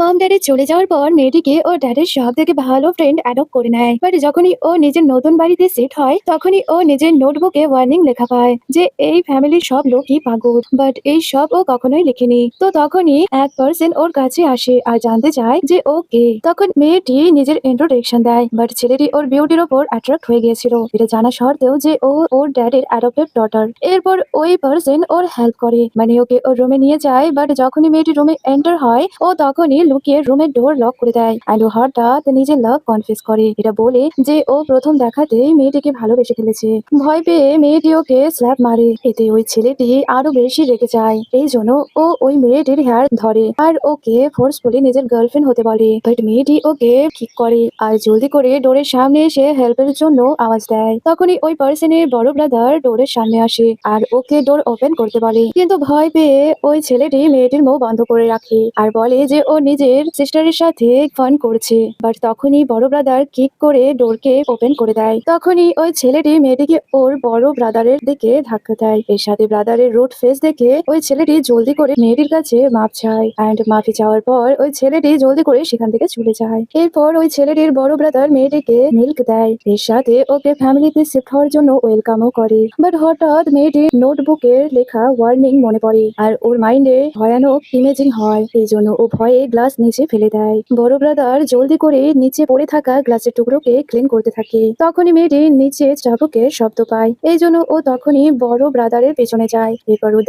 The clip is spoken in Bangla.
মম ড্যাডি চলে যাওয়ার পর মেয়েটিকে ওর ড্যাডের সব থেকে ভালো ফ্রেন্ড অ্যাডপ্ট করে নেয়। বাট যখনই ও নিজের নতুন বাড়িতে সেট হয় তখনই ও নিজের নোটবুকে ওয়ার্নিং লেখা পায় যে এই ফ্যামিলির সব লোকই পাগল। বাট এই সব ও কখনোই লিখেনি। তো তখনই এক পার্সন ওর কাছে আসে আর জানতে চায় যে ও কে। তখন মেয়েটি নিজের ইন্ট্রোডাকশন দেয়, বাট ছেলেটি ওর বিউটির ওপর অ্যাট্রাক্ট হয়ে গিয়েছিল এটা জানা সত্ত্বেও যে ও ওর ড্যাডের অ্যাডপ্টেড ডটার। এরপর ওই পার্সন ওর হেল্প করে, মানে ওকে ওর রুমে নিয়ে যায়। বাট যখনই মেয়েটি রুমে এন্টার হয় ও তখনই লুকিয়ে রুমের ডোর লক করে দেয় অ্যান্ড ও হঠাৎ নিজের লাভ কনফেস করে। এটা বলে যে ও প্রথম দেখাতেই মেয়েটিকে ভালোবেসে ফেলেছে। ভয় পেয়ে মেয়েটি ওকে স্ল্যাপ মারে, এতে ওই ছেলেটি আরো বেশি রেগে যায়। এই জন্য ও ওই মেয়েটির হেয়ার ধরে আর ওকে ফোর্সফুলি নিজের গার্লফ্রেন্ড হতে বলে। বাট মেয়েটি ওকে ঠিক করে আর জলদি করে ডোরের সামনে এসে হেল্পের জন্য আওয়াজ দেয়। তখনই ওই পার্সনের বড় ব্রাদার ডোরের সামনে আসে আর ওকে ডোর ওপেন করতে বলে, কিন্তু ভয় পেয়ে ওই ছেলেটি মেয়েটির মুখ বন্ধ করে রাখে আর বলে যে ও নিজের সিস্টারের সাথে ফান করছে। বাট তখনই বড় ব্রাদার কিক করে ডোরকে ওপেন করে দেয়। তখনই ওই ছেলেটি মেয়েটিকে ওর বড় ব্রাদারের দিকে ধাক্কা দেয়। এর সাথে ব্রাদারের রুড ফেস দেখে ওই ছেলেটি জলদি করে মেয়েটির কাছে মাপ চায় অ্যান্ড মাফি চাওয়ার পর ওই ছেলেটি জলদি করে সেখান থেকে চলে যায়। এরপর ওই ছেলেটির বড় ব্রাদার মেয়েটিকে মিল্ক দেয়, এর সাথে ওকে ফ্যামিলিতে শিফট হওয়ার জন্য ওয়েলকামও করে। বাট হঠাৎ মেয়েটির নোটবুকের লেখা ওয়ার্নিং মনে পড়ে আর ওর মাইন্ডে ভয়ানক ইমেজিং হয়। এই জন্য ও ভয়ে গ্লাস নিচে ফেলে দেয়। বড় ব্রাদার জলদি করে নিচে পড়ে থাকা গ্লাসের টুকরোকে ক্লিন করতে থাকে। তখনই মেয়েটি নিচে চাবুকের শব্দ পায়, এই জন্য ও তখনই বড় ব্রাদারের পেছনে যায়। এরপর ও